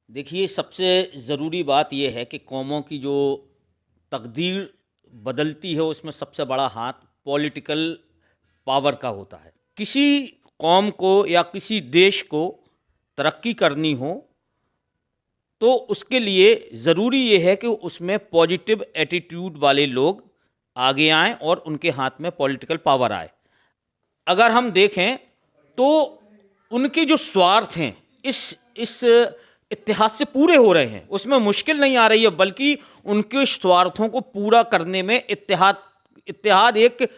देखिए, सबसे ज़रूरी बात ये है कि कौमों की जो तकदीर बदलती है, उसमें सबसे बड़ा हाथ पॉलिटिकल पावर का होता है। किसी कौम को या किसी देश को तरक्की करनी हो, तो उसके लिए ज़रूरी ये है कि उसमें पॉजिटिव एटीट्यूड वाले लोग आगे आएँ और उनके हाथ में पॉलिटिकल पावर आए। अगर हम देखें, तो उनके जो स्वार्थ हैं, इस इत्तेहाद से पूरे हो रहे हैं। उसमें मुश्किल नहीं आ रही है, बल्कि उनके स्वार्थों को पूरा करने में इत्तेहाद इत्तेहाद एक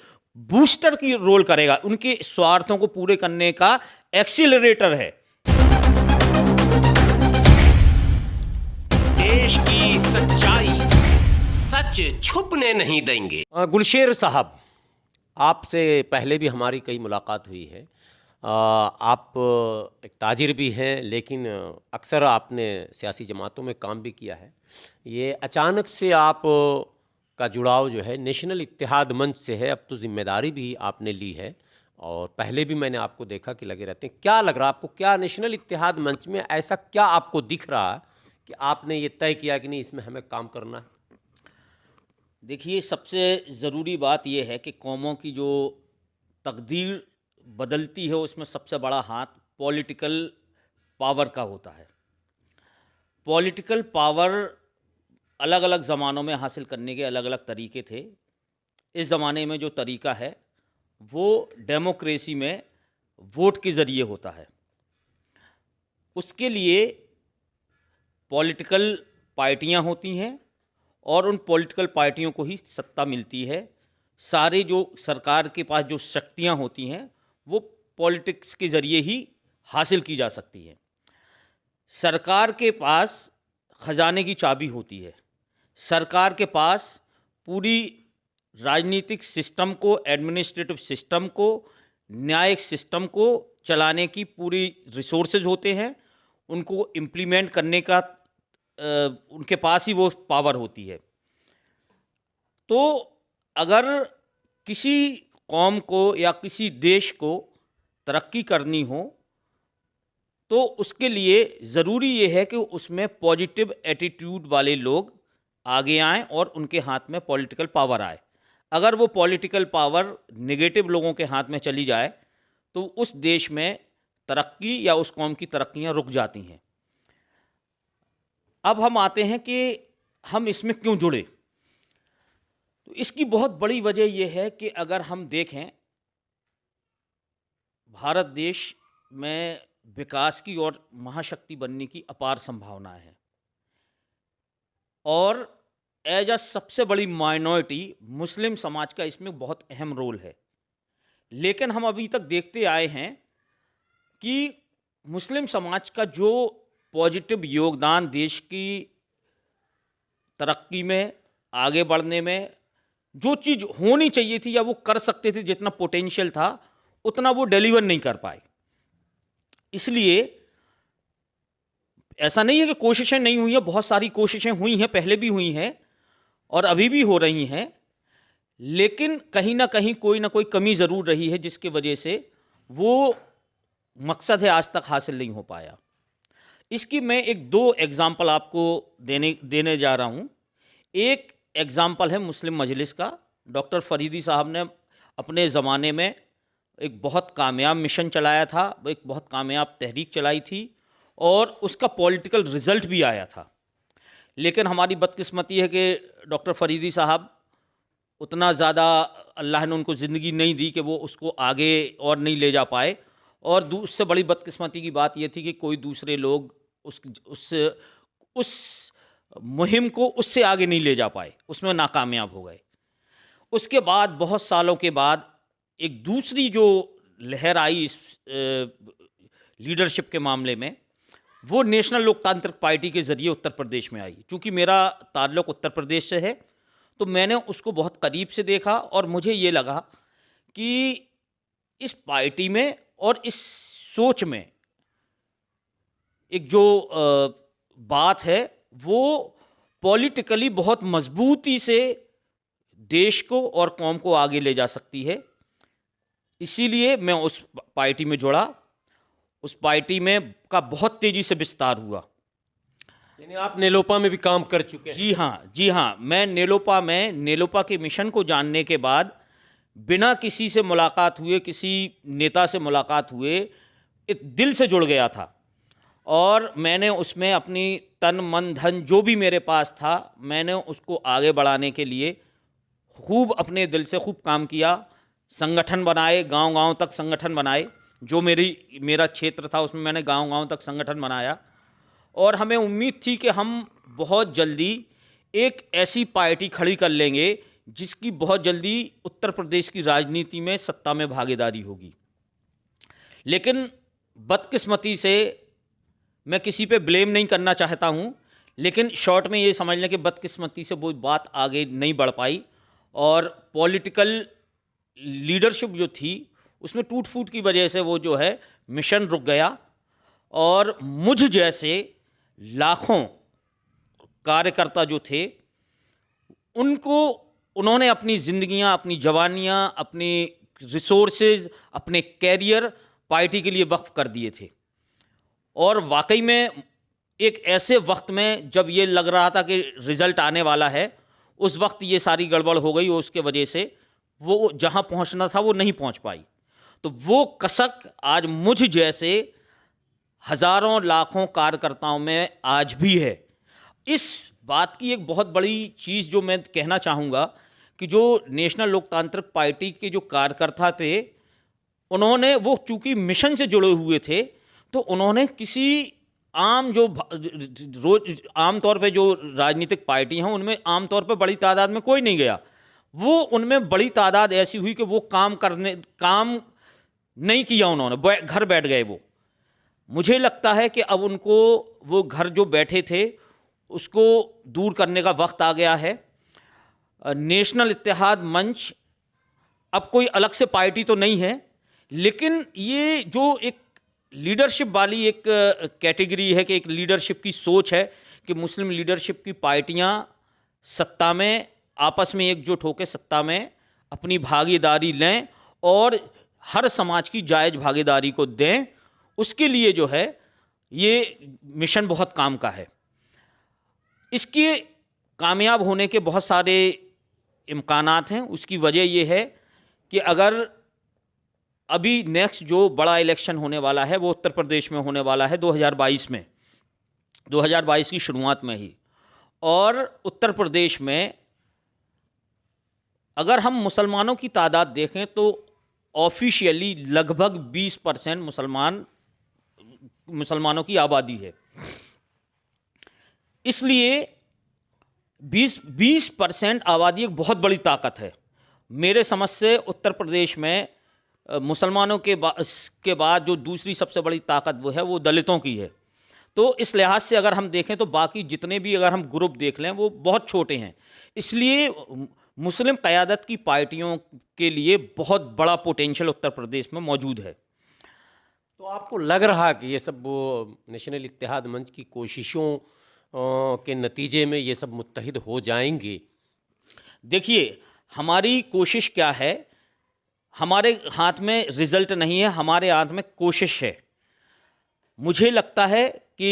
बूस्टर की रोल करेगा। उनके स्वार्थों को पूरे करने का एक्सीलरेटर है। देश की सच्चाई सच छुपने नहीं देंगे। गुलशेर साहब, आपसे पहले भी हमारी कई मुलाकात हुई है। आप एक ताजिर भी हैं, लेकिन अक्सर आपने सियासी जमातों में काम भी किया है। ये अचानक से आप का जुड़ाव जो है नेशनल इत्तेहाद मंच से है। अब तो जिम्मेदारी भी आपने ली है, और पहले भी मैंने आपको देखा कि लगे रहते हैं। क्या लग रहा आपको, क्या नेशनल इत्तेहाद मंच में ऐसा क्या आपको दिख रहा है कि आपने ये तय किया कि नहीं, इसमें हमें काम करना है? देखिए, सबसे ज़रूरी बात यह है कि कौमों की जो तकदीर बदलती है, उसमें सबसे बड़ा हाथ पॉलिटिकल पावर का होता है। पॉलिटिकल पावर अलग अलग ज़मानों में हासिल करने के अलग अलग तरीके थे। इस ज़माने में जो तरीका है, वो डेमोक्रेसी में वोट के ज़रिए होता है। उसके लिए पॉलिटिकल पार्टियां होती हैं, और उन पॉलिटिकल पार्टियों को ही सत्ता मिलती है। सारे जो सरकार के पास जो शक्तियां होती हैं, वो पॉलिटिक्स के ज़रिए ही हासिल की जा सकती हैं। सरकार के पास ख़जाने की चाबी होती है। सरकार के पास पूरी राजनीतिक सिस्टम को, एडमिनिस्ट्रेटिव सिस्टम को, न्यायिक सिस्टम को चलाने की पूरी रिसोर्सेज होते हैं। उनको इम्प्लीमेंट करने का उनके पास ही वो पावर होती है। तो अगर किसी कौम को या किसी देश को तरक्की करनी हो, तो उसके लिए ज़रूरी ये है कि उसमें पॉजिटिव एटीट्यूड वाले लोग आगे आएँ और उनके हाथ में पॉलिटिकल पावर आए। अगर वो पॉलिटिकल पावर नेगेटिव लोगों के हाथ में चली जाए, तो उस देश में तरक्की या उस कौम की तरक्कियां रुक जाती हैं। अब हम आते हैं कि हम इसमें क्यों जुड़े। तो इसकी बहुत बड़ी वजह यह है कि अगर हम देखें, भारत देश में विकास की और महाशक्ति बनने की अपार संभावनाएं हैं, और एज अ सबसे बड़ी माइनॉरिटी मुस्लिम समाज का इसमें बहुत अहम रोल है। लेकिन हम अभी तक देखते आए हैं कि मुस्लिम समाज का जो पॉजिटिव योगदान देश की तरक्की में, आगे बढ़ने में, जो चीज़ होनी चाहिए थी या वो कर सकते थे, जितना पोटेंशियल था, उतना वो डिलीवर नहीं कर पाए। इसलिए ऐसा नहीं है कि कोशिशें नहीं हुई हैं, बहुत सारी कोशिशें हुई हैं, पहले भी हुई हैं और अभी भी हो रही हैं। लेकिन कहीं ना कहीं कोई ना कोई कमी ज़रूर रही है, जिसकी वजह से वो मकसद है आज तक हासिल नहीं हो पाया। इसकी मैं एक दो एग्ज़ाम्पल आपको देने जा रहा हूँ। एक एग्ज़ाम्पल है मुस्लिम मजलिस का। डॉक्टर फरीदी साहब ने अपने ज़माने में एक बहुत कामयाब मिशन चलाया था, एक बहुत कामयाब तहरीक चलाई थी, और उसका पॉलिटिकल रिज़ल्ट भी आया था। लेकिन हमारी बदकिस्मती है कि डॉक्टर फरीदी साहब उतना ज़्यादा अल्लाह ने उनको ज़िंदगी नहीं दी कि वो उसको आगे और नहीं ले जा पाए। और उससे बड़ी बदकिस्मती की बात यह थी कि कोई दूसरे लोग उस मुहिम को उससे आगे नहीं ले जा पाए, उसमें नाकामयाब हो गए। उसके बाद बहुत सालों के बाद एक दूसरी जो लहर आई इस लीडरशिप के मामले में, वो नेशनल लोकतांत्रिक पार्टी के ज़रिए उत्तर प्रदेश में आई। चूँकि मेरा ताल्लुक़ उत्तर प्रदेश से है, तो मैंने उसको बहुत करीब से देखा, और मुझे ये लगा कि इस पार्टी में और इस सोच में एक जो बात है, वो पॉलिटिकली बहुत मजबूती से देश को और कौम को आगे ले जा सकती है। इसीलिए मैं उस पार्टी में जुड़ा। उस पार्टी में का बहुत तेज़ी से विस्तार हुआ। यानी आप नेलोपा में भी काम कर चुके हैं। जी हाँ, मैं नेलोपा के मिशन को जानने के बाद बिना किसी से मुलाकात हुए, किसी नेता से मुलाकात हुए, दिल से जुड़ गया था और मैंने उसमें अपनी तन मन धन जो भी मेरे पास था, मैंने उसको आगे बढ़ाने के लिए खूब अपने दिल से खूब काम किया। संगठन बनाए, गांव-गांव तक संगठन बनाए। जो मेरा क्षेत्र था उसमें मैंने गांव-गांव तक संगठन बनाया और हमें उम्मीद थी कि हम बहुत जल्दी एक ऐसी पार्टी खड़ी कर लेंगे जिसकी बहुत जल्दी उत्तर प्रदेश की राजनीति में सत्ता में भागीदारी होगी। लेकिन बदकिस्मती से, मैं किसी पे ब्लेम नहीं करना चाहता हूँ, लेकिन शॉर्ट में ये समझ लें कि बदकिस्मती से वो बात आगे नहीं बढ़ पाई और पॉलिटिकल लीडरशिप जो थी उसमें टूट फूट की वजह से वो जो है मिशन रुक गया और मुझ जैसे लाखों कार्यकर्ता जो थे उन्होंने अपनी ज़िंदगियां, अपनी जवानियां, अपनी रिसोर्सेज, अपने कैरियर पार्टी के लिए वक्फ कर दिए थे। और वाकई में एक ऐसे वक्त में जब ये लग रहा था कि रिज़ल्ट आने वाला है, उस वक्त ये सारी गड़बड़ हो गई और उसके वजह से वो जहां पहुंचना था वो नहीं पहुंच पाई। तो वो कसक आज मुझ जैसे हज़ारों लाखों कार्यकर्ताओं में आज भी है। इस बात की एक बहुत बड़ी चीज़ जो मैं कहना चाहूँगा कि जो नेशनल लोकतांत्रिक पार्टी के जो कार्यकर्ता थे, उन्होंने, वो चूँकि मिशन से जुड़े हुए थे, तो उन्होंने किसी आम जो रोज आम तौर पे जो राजनीतिक पार्टी हैं उनमें आम तौर पे बड़ी तादाद में कोई नहीं गया। वो उनमें बड़ी तादाद ऐसी हुई कि वो काम नहीं किया, उन्होंने घर बैठ गए। वो, मुझे लगता है कि अब उनको वो घर जो बैठे थे उसको दूर करने का वक्त आ गया है। नेशनल इत्तेहाद मंच अब कोई अलग से पार्टी तो नहीं है, लेकिन ये जो एक लीडरशिप वाली एक कैटेगरी है कि एक लीडरशिप की सोच है कि मुस्लिम लीडरशिप की पार्टियां सत्ता में आपस में एकजुट होकर सत्ता में अपनी भागीदारी लें और हर समाज की जायज़ भागीदारी को दें। उसके लिए जो है ये मिशन बहुत काम का है। इसके कामयाब होने के बहुत सारे इम्कानात हैं। उसकी वजह ये है कि अगर अभी नेक्स्ट जो बड़ा इलेक्शन होने वाला है वो उत्तर प्रदेश में होने वाला है 2022 में, 2022 की शुरुआत में ही। और उत्तर प्रदेश में अगर हम मुसलमानों की तादाद देखें तो ऑफिशियली लगभग 20% मुसलमानों की आबादी है। इसलिए 20% आबादी एक बहुत बड़ी ताकत है। मेरे समझ से उत्तर प्रदेश में मुसलमानों के बाद जो दूसरी सबसे बड़ी ताकत वो है वो दलितों की है। तो इस लिहाज से अगर हम देखें तो बाकी जितने भी अगर हम ग्रुप देख लें वो बहुत छोटे हैं। इसलिए मुस्लिम क़यादत की पार्टियों के लिए बहुत बड़ा पोटेंशियल उत्तर प्रदेश में मौजूद है। तो आपको लग रहा कि ये सब वो नेशनल इत्तेहाद मंच की कोशिशों के नतीजे में ये सब मुत्तहिद हो जाएंगे? देखिए, हमारी कोशिश क्या है, हमारे हाथ में रिजल्ट नहीं है, हमारे हाथ में कोशिश है। मुझे लगता है कि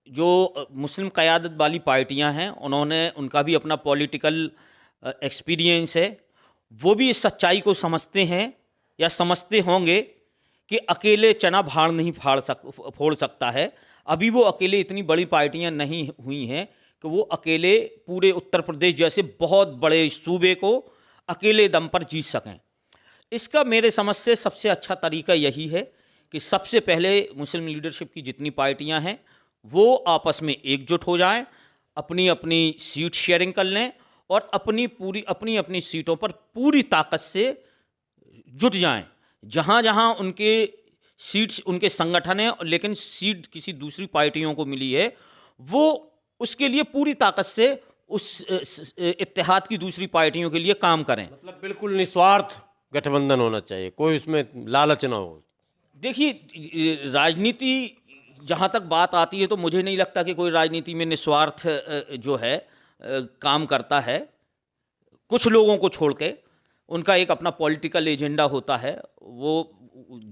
जो मुस्लिम क़यादत वाली पार्टियां हैं उनका भी अपना पॉलिटिकल एक्सपीरियंस है। वो भी इस सच्चाई को समझते हैं या समझते होंगे कि अकेले चना भाड़ नहीं फोड़ सकता है। अभी वो अकेले इतनी बड़ी पार्टियां नहीं हुई हैं कि वो अकेले पूरे उत्तर प्रदेश जैसे बहुत बड़े सूबे को अकेले दम पर जीत सकें। इसका मेरे समझ से सबसे अच्छा तरीका यही है कि सबसे पहले मुस्लिम लीडरशिप की जितनी पार्टियां हैं वो आपस में एकजुट हो जाएं, अपनी अपनी सीट शेयरिंग कर लें और अपनी अपनी सीटों पर पूरी ताकत से जुट जाएं। जहां जहां उनके सीट्स, उनके संगठन हैं लेकिन सीट किसी दूसरी पार्टियों को मिली है, वो उसके लिए पूरी ताकत से उस इत्तेहाद की दूसरी पार्टियों के लिए काम करें। मतलब बिल्कुल निस्वार्थ गठबंधन होना चाहिए, कोई उसमें लालच ना हो। देखिए, राजनीति जहाँ तक बात आती है तो मुझे नहीं लगता कि कोई राजनीति में निस्वार्थ जो है काम करता है। कुछ लोगों को छोड़ के उनका एक अपना पॉलिटिकल एजेंडा होता है, वो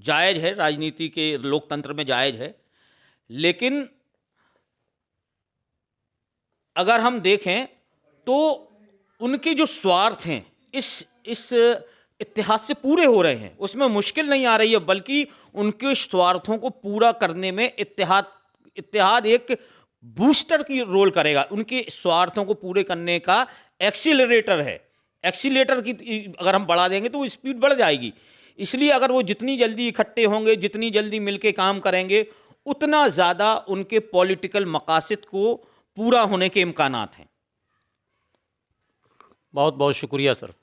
जायज़ है, राजनीति के लोकतंत्र में जायज़ है। लेकिन अगर हम देखें तो उनके जो स्वार्थ हैं इस इत्तेहाद से पूरे हो रहे हैं, उसमें मुश्किल नहीं आ रही है, बल्कि उनके स्वार्थों को पूरा करने में इत्तेहाद एक बूस्टर की रोल करेगा। उनके स्वार्थों को पूरे करने का एक्सीलरेटर है। एक्सीलेटर की अगर हम बढ़ा देंगे तो वो स्पीड बढ़ जाएगी। इसलिए अगर वो जितनी जल्दी इकट्ठे होंगे, जितनी जल्दी मिलके काम करेंगे, उतना ज़्यादा उनके पॉलिटिकल मकासद को पूरा होने के इम्कानात हैं। बहुत बहुत शुक्रिया सर।